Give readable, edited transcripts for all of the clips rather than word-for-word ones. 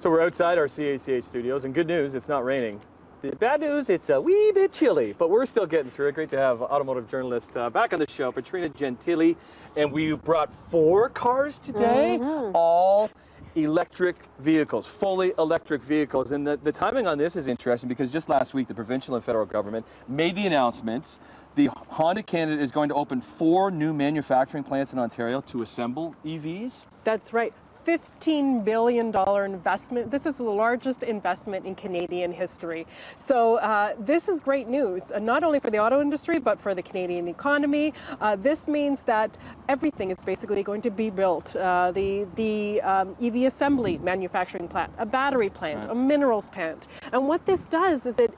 So we're outside our CACH studios, and good news, it's not raining. The bad news, it's a wee bit chilly, but we're still getting through it. Great to have automotive journalist back on the show, Petrina Gentile, and we brought 4 cars today, all electric vehicles, fully electric vehicles. And the timing on this is interesting because just last week, the provincial and federal government made the announcements. The Honda Canada is going to open 4 new manufacturing plants in Ontario to assemble EVs. That's right. $15 billion investment. This is the largest investment in Canadian history. So this is great news, not only for the auto industry, but for the Canadian economy. This means that everything is basically going to be built. The EV assembly manufacturing plant, a battery plant, a minerals plant. And what this does is it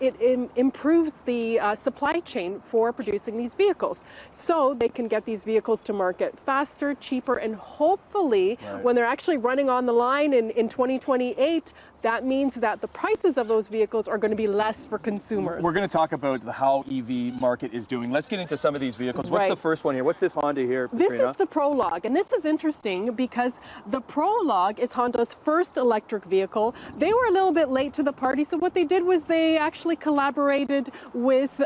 improves the supply chain for producing these vehicles. So they can get these vehicles to market faster, cheaper, and hopefully when they're actually running on the line in 2028, that means that the prices of those vehicles are going to be less for consumers. We're going to talk about how EV market is doing. Let's get into some of these vehicles. What's the first one here? What's this Honda here, Petrina? This is the Prologue, and this is interesting because the Prologue is Honda's first electric vehicle. They were a little bit late to the party, so what they did was they actually collaborated with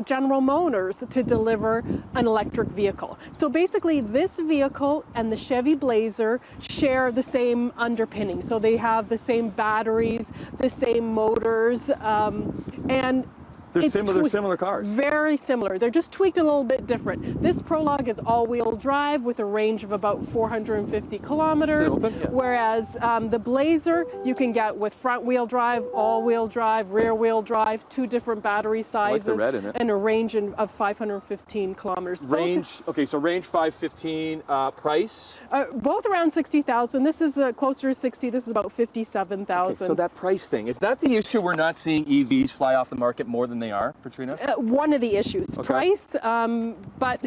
General Motors to deliver an electric vehicle. So basically, this vehicle and the Chevy Blazer share the same underpinning. So they have the same batteries, the same motors, and they're similar cars. Very similar. They're just tweaked a little bit different. This Prologue is all-wheel drive with a range of about 450 kilometers, whereas the Blazer you can get with front-wheel drive, all-wheel drive, rear-wheel drive, 2 different battery sizes, like the red in it, and a range of 515 kilometers. Range, okay, so range 515, price? Both around 60,000. This is closer to 60. This is about 57,000. Okay, so that price thing, is that the issue we're not seeing EVs fly off the market more than they are, Petrina? One of the issues, price, but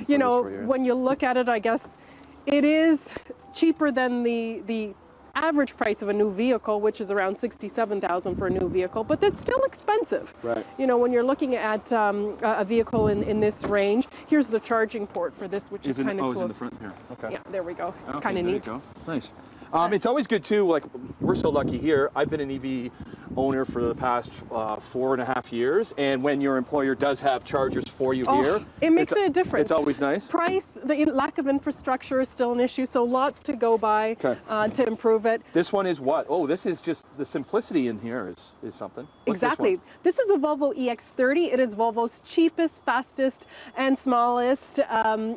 you know, when you look at it, I guess it is cheaper than the average price of a new vehicle, which is around 67,000 for a new vehicle, but that's still expensive. Right. You know, when you're looking at a vehicle in this range, here's the charging port for this, which is kind of cool. It's in the front here. Okay. Yeah, there we go. It's kind of neat. Nice. It's always good too, like we're so lucky here. I've been an EV owner for the past 4.5 years, and when your employer does have chargers for you here, it makes a difference. It's always nice. Price, the lack of infrastructure is still an issue, so lots to go by to improve it. This one is what? Oh, this is just the simplicity in here is something. What's exactly. This is a Volvo EX30. It is Volvo's cheapest, fastest, and smallest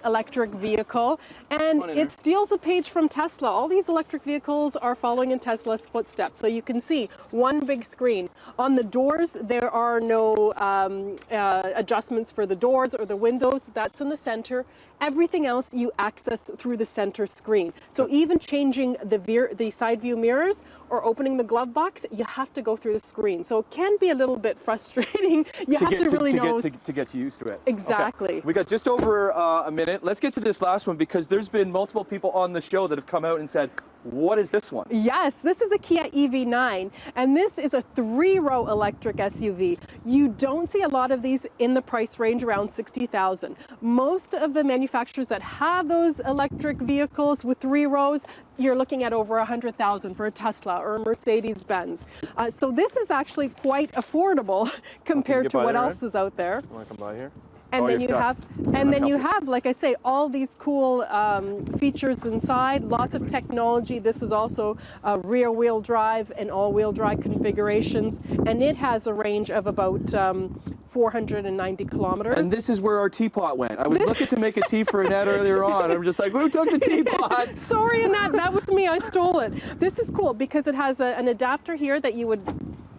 electric vehicle, and it steals a page from Tesla. All these electric vehicles are following in Tesla's footsteps. So you can see one big screen. On the doors, there are no adjustments for the doors or the windows. That's in the center. Everything else you access through the center screen. So even changing the side view mirrors or opening the glove box, you have to go through the screen. So it can be a little bit frustrating. You have to really know to get used to it. Exactly. Okay. We got just over a minute. Let's get to this last one because there's been multiple people on the show that have come out and said, what is this one? Yes, this is a Kia EV9, and this is a 3-row electric SUV. You don't see a lot of these in the price range around 60,000. Most of the manufacturers that have those electric vehicles with 3 rows, you're looking at over 100,000 for a Tesla or a Mercedes-Benz. So this is actually quite affordable compared to what else is out there. You want to come by here? And then you have, like I say, all these cool features inside, lots of technology. This is also rear-wheel drive and all-wheel drive configurations, and it has a range of about 490 kilometers. And this is where our teapot went. I was looking to make a tea for Annette earlier on. I'm just like, who took the teapot? Sorry, Annette, that was me. I stole it. This is cool because it has an adapter here that you would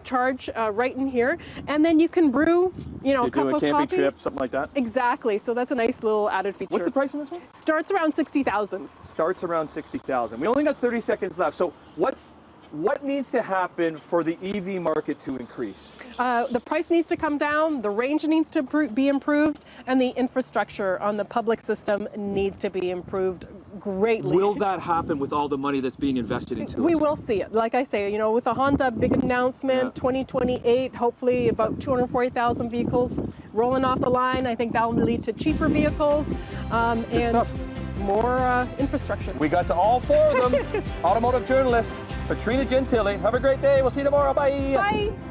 charge right in here, and then you can brew, you know, a cup of coffee. Do a camping trip, something like that. Exactly. So that's a nice little added feature. What's the price on this one? Starts around 60,000. Starts around 60,000. We only got 30 seconds left. So what needs to happen for the EV market to increase? The price needs to come down, the range needs to be improved, and the infrastructure on the public system needs to be improved greatly. Will that happen with all the money that's being invested into it? We will see it. Like I say, you know, with the Honda big announcement, 2028, hopefully about 240,000 vehicles rolling off the line. I think that will lead to cheaper vehicles. Good stuff. more infrastructure. We got to all 4 of them. Automotive journalist, Petrina Gentile. Have a great day. We'll see you tomorrow. Bye. Bye.